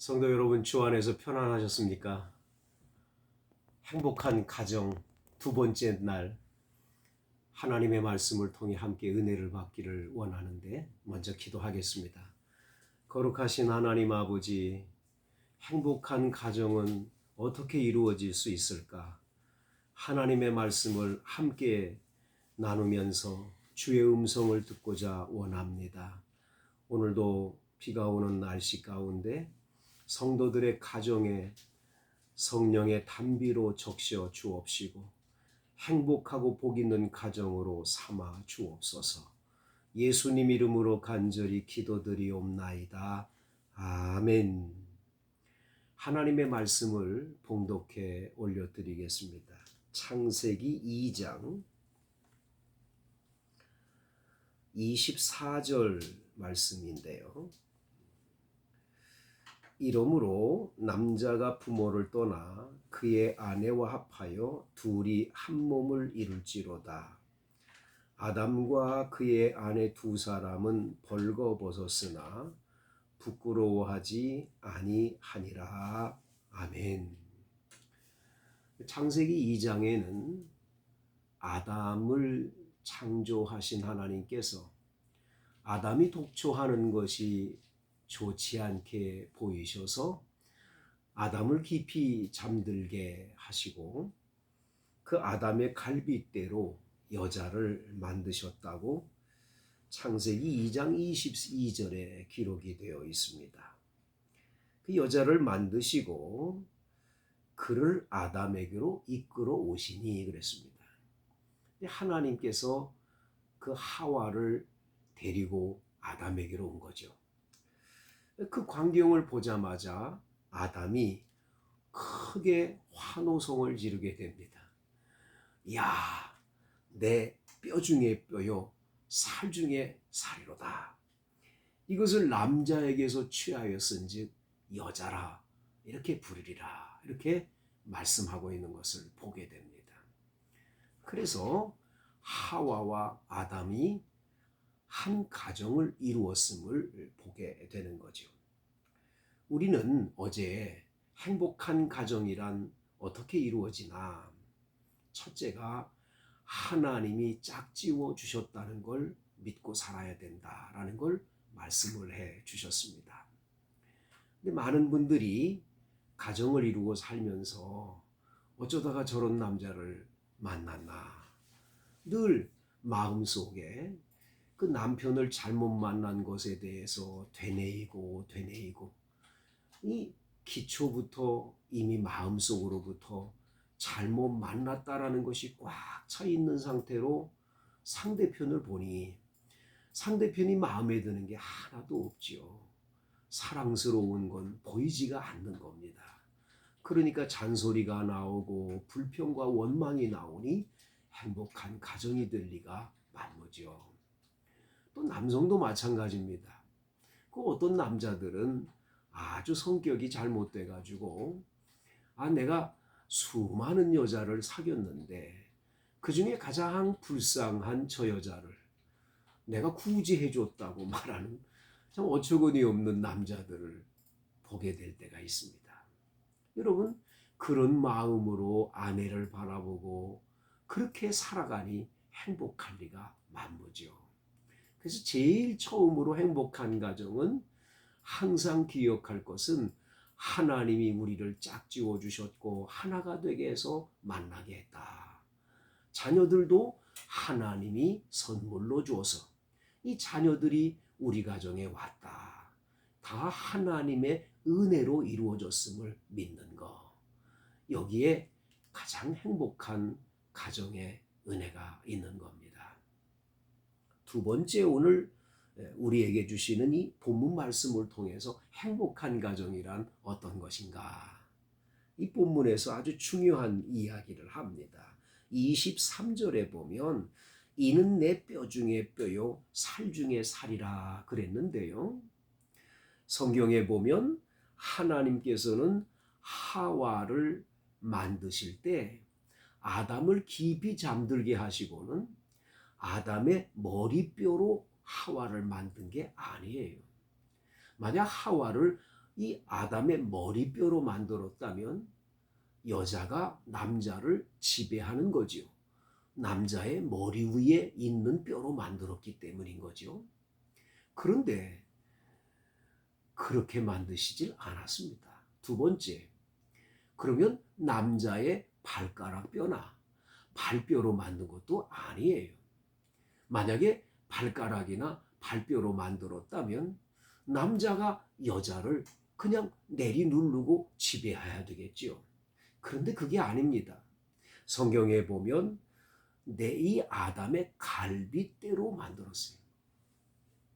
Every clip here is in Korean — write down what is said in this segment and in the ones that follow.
성도 여러분, 주 안에서 편안하셨습니까? 행복한 가정 두 번째 날, 하나님의 말씀을 통해 함께 은혜를 받기를 원하는데 먼저 기도하겠습니다. 거룩하신 하나님 아버지, 행복한 가정은 어떻게 이루어질 수 있을까? 하나님의 말씀을 함께 나누면서 주의 음성을 듣고자 원합니다. 오늘도 비가 오는 날씨 가운데 성도들의 가정에 성령의 단비로 적셔 주옵시고 행복하고 복 있는 가정으로 삼아 주옵소서. 예수님 이름으로 간절히 기도드리옵나이다. 아멘. 하나님의 말씀을 봉독해 올려드리겠습니다. 창세기 2장 24절 말씀인데요. 이러므로 남자가 부모를 떠나 그의 아내와 합하여 둘이 한 몸을 이룰지로다. 아담과 그의 아내 두 사람은 벌거벗었으나 부끄러워하지 아니하니라. 아멘. 창세기 2장에는 아담을 창조하신 하나님께서 아담이 독초하는 것이 좋지 않게 보이셔서 아담을 깊이 잠들게 하시고 그 아담의 갈빗대로 여자를 만드셨다고 창세기 2장 22절에 기록이 되어 있습니다. 그 여자를 만드시고 그를 아담에게로 이끌어 오시니 그랬습니다. 하나님께서 그 하와를 데리고 아담에게로 온 거죠. 그 광경을 보자마자 아담이 크게 환호성을 지르게 됩니다. 야, 내 뼈 중에 뼈요, 살 중에 살이로다. 이것을 남자에게서 취하였은즉 여자라 이렇게 부르리라. 이렇게 말씀하고 있는 것을 보게 됩니다. 그래서 하와와 아담이 한 가정을 이루었음을 보게 되는 거죠. 우리는 어제 행복한 가정이란 어떻게 이루어지나? 첫째가 하나님이 짝지어 주셨다는 걸 믿고 살아야 된다라는 걸 말씀을 해 주셨습니다. 근데 많은 분들이 가정을 이루고 살면서 어쩌다가 저런 남자를 만났나? 늘 마음속에 그 남편을 잘못 만난 것에 대해서 되뇌이고 이 기초부터 이미 마음속으로부터 잘못 만났다라는 것이 꽉 차 있는 상태로 상대편을 보니 상대편이 마음에 드는 게 하나도 없지요. 사랑스러운 건 보이지가 않는 겁니다. 그러니까 잔소리가 나오고 불평과 원망이 나오니 행복한 가정이 될 리가 만무죠. 또 남성도 마찬가지입니다. 그 어떤 남자들은 아주 성격이 잘못돼가지고 내가 수많은 여자를 사귀었는데 그 중에 가장 불쌍한 저 여자를 내가 굳이 해줬다고 말하는 참 어처구니 없는 남자들을 보게 될 때가 있습니다. 여러분, 그런 마음으로 아내를 바라보고 그렇게 살아가니 행복할 리가 만무죠. 그래서 제일 처음으로 행복한 가정은 항상 기억할 것은 하나님이 우리를 짝지어 주셨고 하나가 되게 해서 만나게 했다. 자녀들도 하나님이 선물로 주어서 이 자녀들이 우리 가정에 왔다. 다 하나님의 은혜로 이루어졌음을 믿는 것. 여기에 가장 행복한 가정의 은혜가 있는 겁니다. 두 번째, 오늘 우리에게 주시는 이 본문 말씀을 통해서 행복한 가정이란 어떤 것인가? 이 본문에서 아주 중요한 이야기를 합니다. 23절에 보면 이는 내 뼈 중에 뼈요 살 중에 살이라 그랬는데요. 성경에 보면 하나님께서는 하와를 만드실 때 아담을 깊이 잠들게 하시고는 아담의 머리뼈로 하와를 만든 게 아니에요. 만약 하와를 이 아담의 머리뼈로 만들었다면 여자가 남자를 지배하는 거지요. 남자의 머리 위에 있는 뼈로 만들었기 때문인 거죠. 그런데 그렇게 만드시질 않았습니다. 두 번째, 그러면 남자의 발가락 뼈나 발뼈로 만든 것도 아니에요. 만약에 발가락이나 발뼈로 만들었다면 남자가 여자를 그냥 내리누르고 지배해야 되겠지요. 그런데 그게 아닙니다. 성경에 보면 이 아담의 갈빗대로 만들었어요.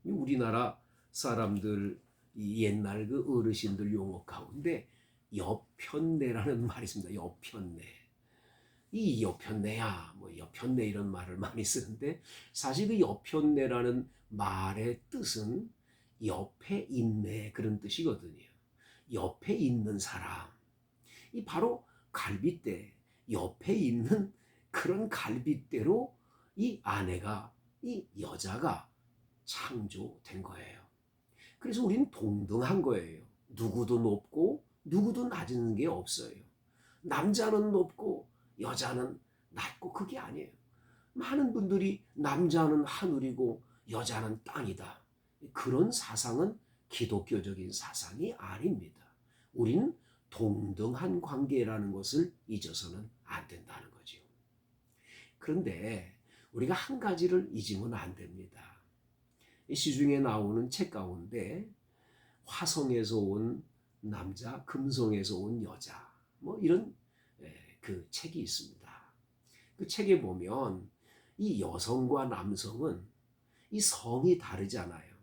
우리나라 사람들 옛날 그 어르신들 용어 가운데 여편네라는 말이 있습니다. 여편네. 이 여편네야, 뭐 여편네 이런 말을 많이 쓰는데 사실 그 여편네라는 말의 뜻은 옆에 있네 그런 뜻이거든요. 옆에 있는 사람. 이 바로 갈빗대, 옆에 있는 그런 갈빗대로 이 아내가, 이 여자가 창조된 거예요. 그래서 우리는 동등한 거예요. 누구도 높고 누구도 낮은 게 없어요. 남자는 높고 여자는 낮고 그게 아니에요. 많은 분들이 남자는 하늘이고 여자는 땅이다. 그런 사상은 기독교적인 사상이 아닙니다. 우리는 동등한 관계라는 것을 잊어서는 안 된다는 거죠. 그런데 우리가 한 가지를 잊으면 안 됩니다. 시중에 나오는 책 가운데 화성에서 온 남자, 금성에서 온 여자, 뭐 이런 그 책이 있습니다. 그 책에 보면 이 여성과 남성은 이 성이 다르잖아요.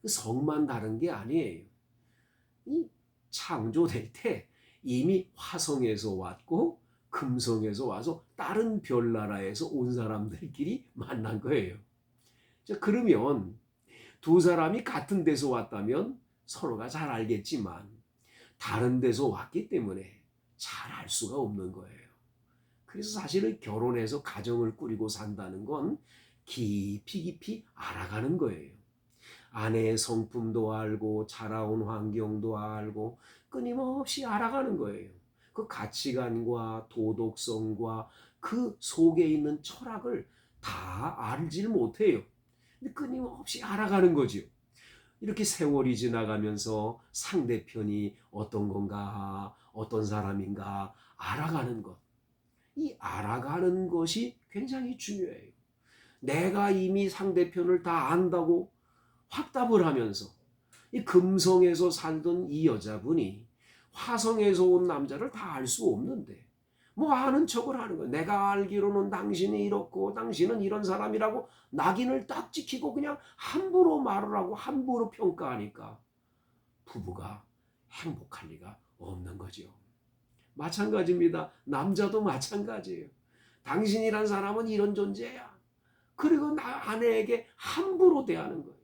그 성만 다른 게 아니에요. 이 창조될 때 이미 화성에서 왔고 금성에서 와서 다른 별나라에서 온 사람들끼리 만난 거예요. 자, 그러면 두 사람이 같은 데서 왔다면 서로가 잘 알겠지만 다른 데서 왔기 때문에 잘 알 수가 없는 거예요. 그래서 사실은 결혼해서 가정을 꾸리고 산다는 건 깊이 알아가는 거예요. 아내의 성품도 알고 자라온 환경도 알고 끊임없이 알아가는 거예요. 그 가치관과 도덕성과 그 속에 있는 철학을 다 알질 못해요. 근데 끊임없이 알아가는 거죠. 이렇게 세월이 지나가면서 상대편이 어떤 건가, 어떤 사람인가 알아가는 것. 이 알아가는 것이 굉장히 중요해요. 내가 이미 상대편을 다 안다고 확답을 하면서 이 금성에서 살던 이 여자분이 화성에서 온 남자를 다 알 수 없는데 뭐 아는 척을 하는 거예요. 내가 알기로는 당신이 이렇고 당신은 이런 사람이라고 낙인을 딱 찍히고 그냥 함부로 말을 하고 함부로 평가하니까 부부가 행복할 리가 없는 거죠. 마찬가지입니다. 남자도 마찬가지예요. 당신이란 사람은 이런 존재야. 그리고 나 아내에게 함부로 대하는 거예요.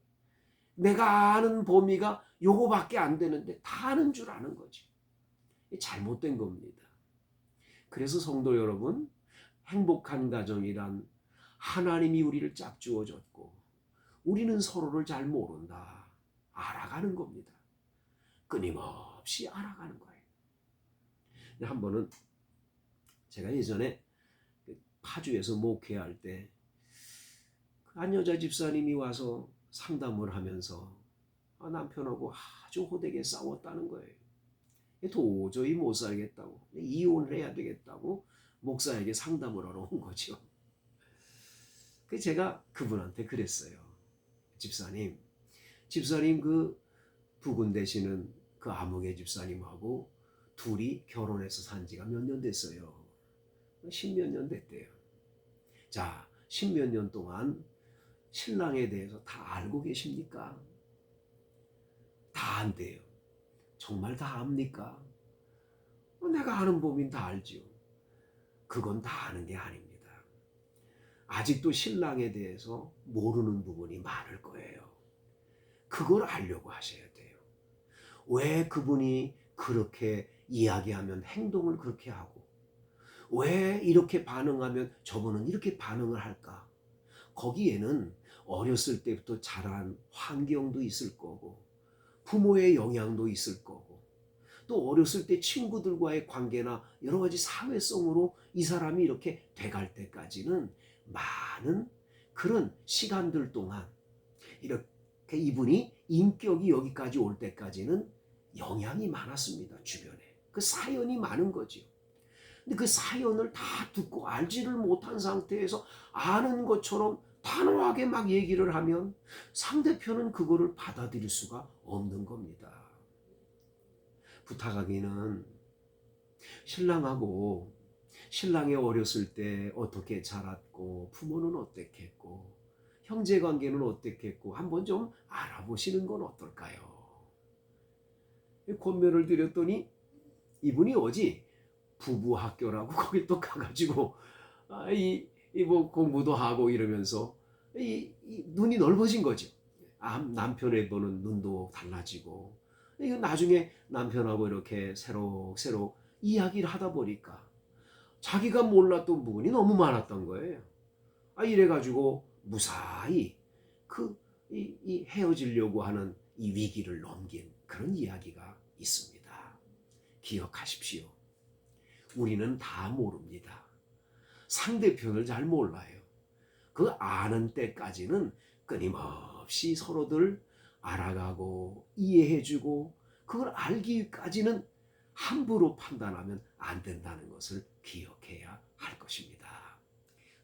내가 아는 범위가 요거밖에 안 되는데 다 아는 줄 아는 거죠. 잘못된 겁니다. 그래서 성도 여러분, 행복한 가정이란 하나님이 우리를 짝주어 줬고 우리는 서로를 잘 모른다. 알아가는 겁니다. 끊임없이 알아가는 거예요. 한 번은 제가 예전에 파주에서 목회할 때 한 여자 집사님이 와서 상담을 하면서 남편하고 아주 호되게 싸웠다는 거예요. 도저히 못 살겠다고, 이혼을 해야 되겠다고 목사에게 상담을 하러 온 거죠. 그래서 제가 그분한테 그랬어요. 집사님 그 부군 되시는 그 아무개 집사님하고 둘이 결혼해서 산 지가 몇 년 됐어요. 10몇 년 됐대요. 자, 10몇 년 동안 신랑에 대해서 다 알고 계십니까? 다 안돼요. 정말 다 압니까? 내가 아는 법인 다 알죠. 그건 다 아는 게 아닙니다. 아직도 신랑에 대해서 모르는 부분이 많을 거예요. 그걸 알려고 하셔야 돼요. 왜 그분이 그렇게 이야기하면 행동을 그렇게 하고 왜 이렇게 반응하면 저분은 이렇게 반응을 할까? 거기에는 어렸을 때부터 자란 환경도 있을 거고 부모의 영향도 있을 거고, 또 어렸을 때 친구들과의 관계나 여러 가지 사회성으로 이 사람이 이렇게 돼갈 때까지는 많은 그런 시간들 동안 이렇게 이분이 인격이 여기까지 올 때까지는 영향이 많았습니다. 주변에. 그 사연이 많은 거죠. 근데 그 사연을 다 듣고 알지를 못한 상태에서 아는 것처럼 단호하게 막 얘기를 하면 상대편은 그거를 받아들일 수가 없는 겁니다. 부탁하기는 신랑하고 신랑이 어렸을 때 어떻게 자랐고 부모는 어떻게 했고 형제관계는 어떻게 했고 한번 좀 알아보시는 건 어떨까요? 권면을 드렸더니 이분이 어지 부부학교라고 거기 또 가가지고 뭐 공부도 하고 이러면서 눈이 넓어진 거죠. 남편에 보는 눈도 달라지고 나중에 남편하고 이렇게 새록새록 이야기를 하다 보니까 자기가 몰랐던 부분이 너무 많았던 거예요. 이래가지고 무사히 이 헤어지려고 하는 이 위기를 넘긴 그런 이야기가 있습니다. 기억하십시오. 우리는 다 모릅니다. 상대편을 잘 몰라요. 그 아는 때까지는 끊임없이 서로들 알아가고 이해해주고 그걸 알기까지는 함부로 판단하면 안 된다는 것을 기억해야 할 것입니다.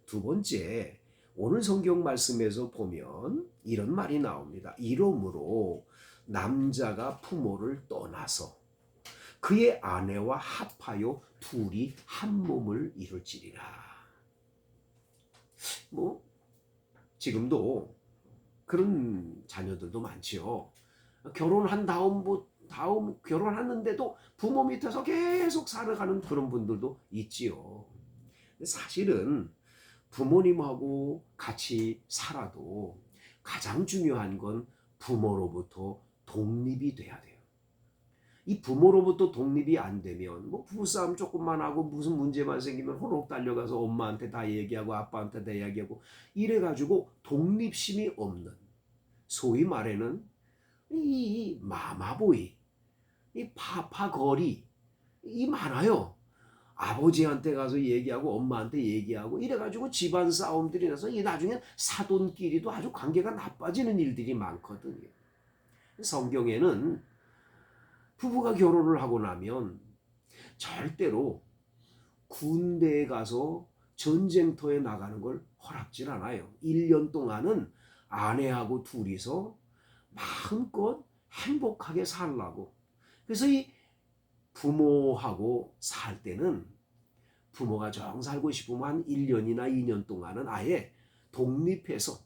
두 번째, 오늘 성경 말씀에서 보면 이런 말이 나옵니다. 이러므로 남자가 부모를 떠나서 그의 아내와 합하여 둘이 한 몸을 이룰지리라. 지금도 그런 자녀들도 많지요. 결혼한 다음 결혼하는데도 부모 밑에서 계속 살아가는 그런 분들도 있지요. 사실은 부모님하고 같이 살아도 가장 중요한 건 부모로부터 독립이 돼야 돼요. 이 부모로부터 독립이 안 되면 부부싸움 조금만 하고 무슨 문제만 생기면 호록 달려가서 엄마한테 다 얘기하고 아빠한테 다 얘기하고 이래가지고 독립심이 없는, 소위 말하는 이 마마보이, 이 파파거리 이 많아요. 아버지한테 가서 얘기하고 엄마한테 얘기하고 이래가지고 집안 싸움들이 나서 나중엔 사돈끼리도 아주 관계가 나빠지는 일들이 많거든요. 성경에는 부부가 결혼을 하고 나면 절대로 군대에 가서 전쟁터에 나가는 걸 허락질 않아요. 1년 동안은 아내하고 둘이서 마음껏 행복하게 살라고. 그래서 이 부모하고 살 때는 부모가 정 살고 싶으면 한 1년이나 2년 동안은 아예 독립해서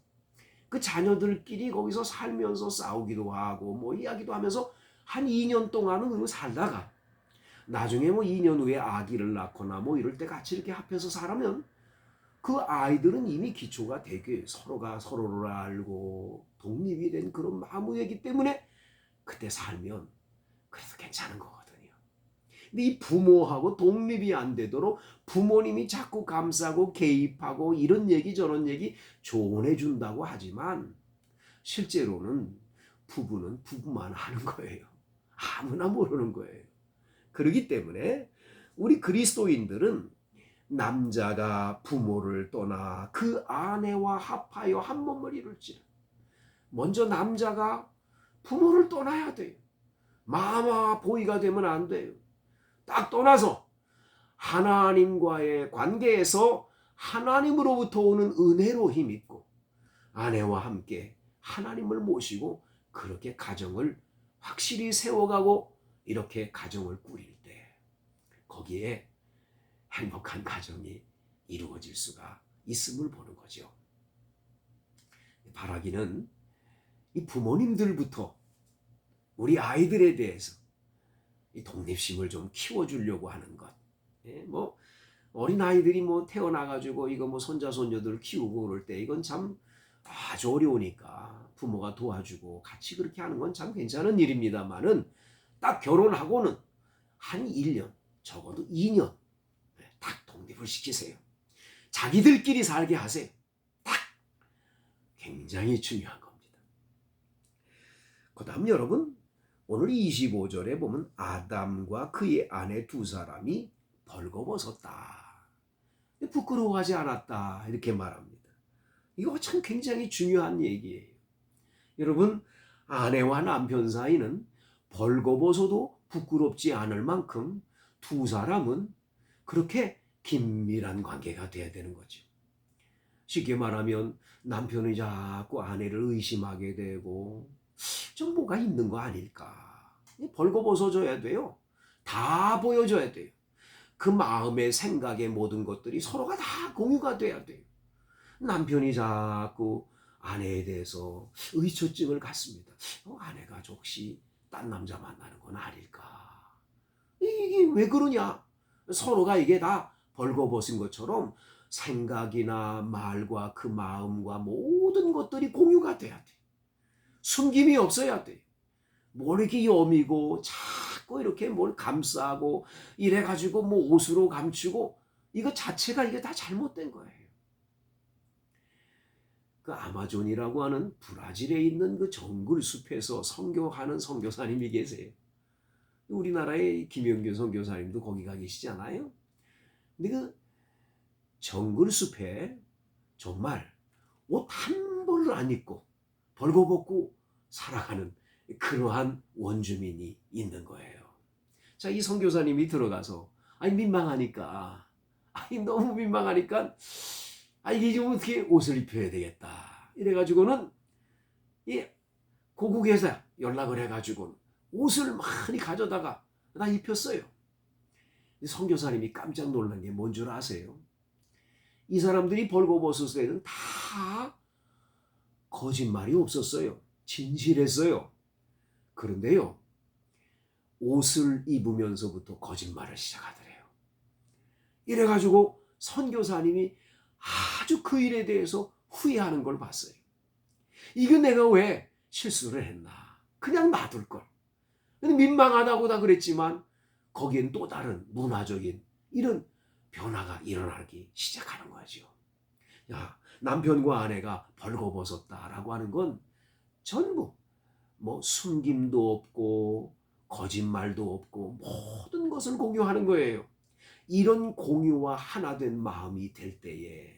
그 자녀들끼리 거기서 살면서 싸우기도 하고 이야기도 하면서 한 2년 동안은 그리고 살다가 나중에 2년 후에 아기를 낳거나 이럴 때 같이 이렇게 합해서 살면 그 아이들은 이미 기초가 되게 서로가 서로를 알고 독립이 된 그런 마무이기 때문에 그때 살면 그래도 괜찮은 거거든요. 근데 이 부모하고 독립이 안 되도록 부모님이 자꾸 감싸고 개입하고 이런 얘기 저런 얘기 조언해준다고 하지만 실제로는 부부는 부부만 하는 거예요. 아무나 모르는 거예요. 그렇기 때문에 우리 그리스도인들은 남자가 부모를 떠나 그 아내와 합하여 한 몸을 이룰지라. 먼저 남자가 부모를 떠나야 돼요. 마마 보이가 되면 안 돼요. 딱 떠나서 하나님과의 관계에서 하나님으로부터 오는 은혜로 힘입고 아내와 함께 하나님을 모시고 그렇게 가정을 확실히 세워가고 이렇게 가정을 꾸릴 때 거기에 행복한 가정이 이루어질 수가 있음을 보는 거죠. 바라기는 이 부모님들부터 우리 아이들에 대해서 이 독립심을 좀 키워주려고 하는 것. 어린 아이들이 태어나가지고 이거 손자 손녀들 키우고 그럴 때 이건 참 아주 어려우니까 부모가 도와주고 같이 그렇게 하는 건 참 괜찮은 일입니다만은 딱 결혼하고는 한 1년 적어도 2년 딱 독립을 시키세요. 자기들끼리 살게 하세요. 딱 굉장히 중요한 겁니다. 그 다음 여러분 오늘 25절에 보면 아담과 그의 아내 두 사람이 벌거벗었다. 부끄러워하지 않았다. 이렇게 말합니다. 이거 참 굉장히 중요한 얘기예요. 여러분, 아내와 남편 사이는 벌거벗어도 부끄럽지 않을 만큼 두 사람은 그렇게 긴밀한 관계가 돼야 되는 거죠. 쉽게 말하면 남편이 자꾸 아내를 의심하게 되고 좀 뭐가 있는 거 아닐까. 벌거벗어져야 돼요. 다 보여줘야 돼요. 그 마음의 생각의 모든 것들이 서로가 다 공유가 돼야 돼요. 남편이 자꾸 아내에 대해서 의처증을 갖습니다. 아내가 혹시 딴 남자 만나는 건 아닐까? 이게 왜 그러냐? 서로가 이게 다 벌거벗은 것처럼 생각이나 말과 그 마음과 모든 것들이 공유가 돼야 돼. 숨김이 없어야 돼. 뭘 이렇게 여미고 자꾸 이렇게 뭘 감싸고 이래가지고 뭐 옷으로 감추고 이거 자체가 이게 다 잘못된 거예요. 그 아마존이라고 하는 브라질에 있는 그 정글 숲에서 선교하는 선교사님이 계세요. 우리나라의 김영규 선교사님도 거기 가 계시잖아요. 근데 그 정글 숲에 정말 옷 한 벌을 안 입고 벌거벗고 살아가는 그러한 원주민이 있는 거예요. 자, 이 선교사님이 들어가서 민망하니까 너무 민망하니까 이게 좀 어떻게 옷을 입혀야 되겠다. 이래가지고는 이 고국에서 연락을 해가지고 옷을 많이 가져다가 다 입혔어요. 선교사님이 깜짝 놀란 게 뭔 줄 아세요? 이 사람들이 벌거벗었을 때는 다 거짓말이 없었어요. 진실했어요. 그런데요, 옷을 입으면서부터 거짓말을 시작하더래요. 이래가지고 선교사님이 아주 그 일에 대해서 후회하는 걸 봤어요. 이거 내가 왜 실수를 했나. 그냥 놔둘 걸. 민망하다고 다 그랬지만 거기엔 또 다른 문화적인 이런 변화가 일어나기 시작하는 거죠. 야, 남편과 아내가 벌거벗었다라고 하는 건 전부 뭐 숨김도 없고 거짓말도 없고 모든 것을 공유하는 거예요. 이런 공유와 하나 된 마음이 될 때에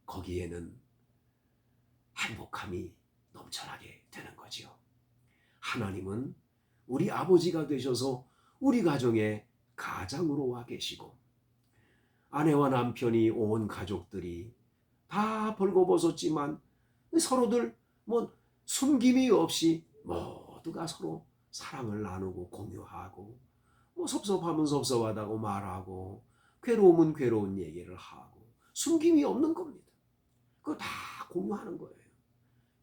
거기에는 행복함이 넘쳐나게 되는 거지요. 하나님은 우리 아버지가 되셔서 우리 가정의 가장으로 와 계시고 아내와 남편이 온 가족들이 다 벌거벗었지만 서로들 뭐 숨김이 없이 모두가 서로 사랑을 나누고 공유하고 뭐 섭섭하면 섭섭하다고 말하고 괴로우면 괴로운 얘기를 하고 숨김이 없는 겁니다. 그거 다 공유하는 거예요.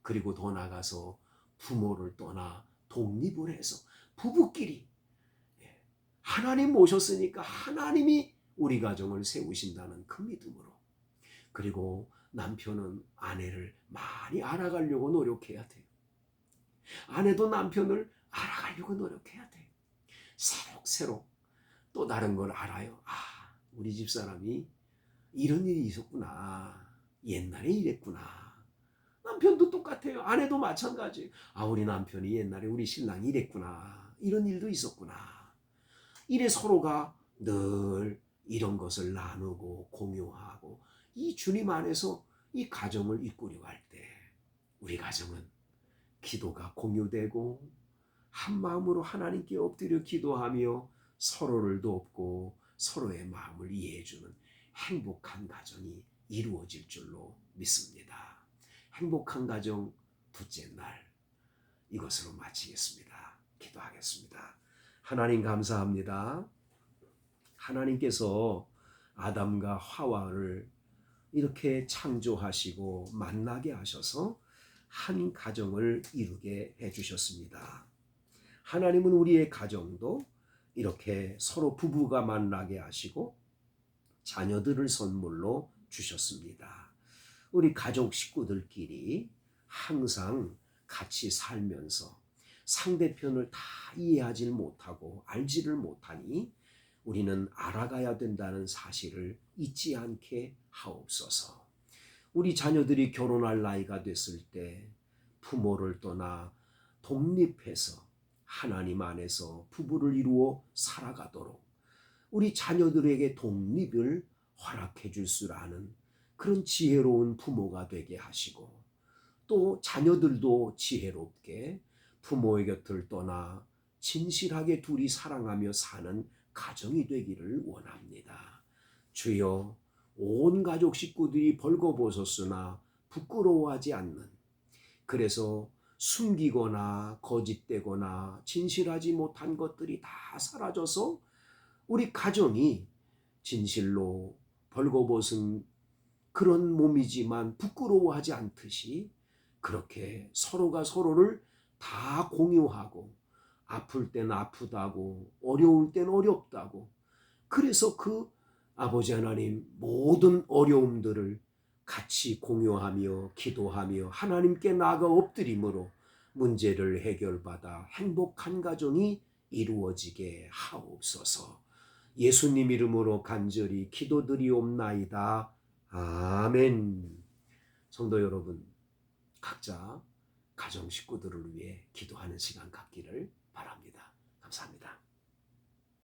그리고 더 나가서 부모를 떠나 독립을 해서 부부끼리 하나님 모셨으니까 하나님이 우리 가정을 세우신다는 그 믿음으로, 그리고 남편은 아내를 많이 알아가려고 노력해야 돼요. 아내도 남편을 알아가려고 노력해야 돼요. 새록새록 또 다른 걸 알아요. 우리 집사람이 이런 일이 있었구나. 옛날에 이랬구나. 남편도 똑같아요. 아내도 마찬가지예요. 우리 남편이 옛날에 우리 신랑이 이랬구나. 이런 일도 있었구나. 이래 서로가 늘 이런 것을 나누고 공유하고 이 주님 안에서 이 가정을 이끌어 갈 때 우리 가정은 기도가 공유되고 한 마음으로 하나님께 엎드려 기도하며 서로를 돕고 서로의 마음을 이해해주는 행복한 가정이 이루어질 줄로 믿습니다. 행복한 가정 둘째 날, 이것으로 마치겠습니다. 기도하겠습니다. 하나님 감사합니다. 하나님께서 아담과 하와를 이렇게 창조하시고 만나게 하셔서 한 가정을 이루게 해주셨습니다. 하나님은 우리의 가정도 이렇게 서로 부부가 만나게 하시고 자녀들을 선물로 주셨습니다. 우리 가족 식구들끼리 항상 같이 살면서 상대편을 다 이해하지 못하고 알지를 못하니 우리는 알아가야 된다는 사실을 잊지 않게 하옵소서. 우리 자녀들이 결혼할 나이가 됐을 때 부모를 떠나 독립해서 하나님 안에서 부부를 이루어 살아가도록 우리 자녀들에게 독립을 허락해 줄 줄 아는 그런 지혜로운 부모가 되게 하시고, 또 자녀들도 지혜롭게 부모의 곁을 떠나 진실하게 둘이 사랑하며 사는 가정이 되기를 원합니다. 주여, 온 가족 식구들이 벌거벗었으나 부끄러워하지 않는, 그래서 숨기거나 거짓되거나 진실하지 못한 것들이 다 사라져서 우리 가정이 진실로 벌거벗은 그런 몸이지만 부끄러워하지 않듯이, 그렇게 서로가 서로를 다 공유하고, 아플 땐 아프다고 어려울 땐 어렵다고, 그래서 그 아버지 하나님 모든 어려움들을 같이 공유하며 기도하며 하나님께 나아가 엎드림으로 문제를 해결받아 행복한 가정이 이루어지게 하옵소서. 예수님 이름으로 간절히 기도드리옵나이다. 아멘. 성도 여러분, 각자 가정 식구들을 위해 기도하는 시간 갖기를 바랍니다. 감사합니다.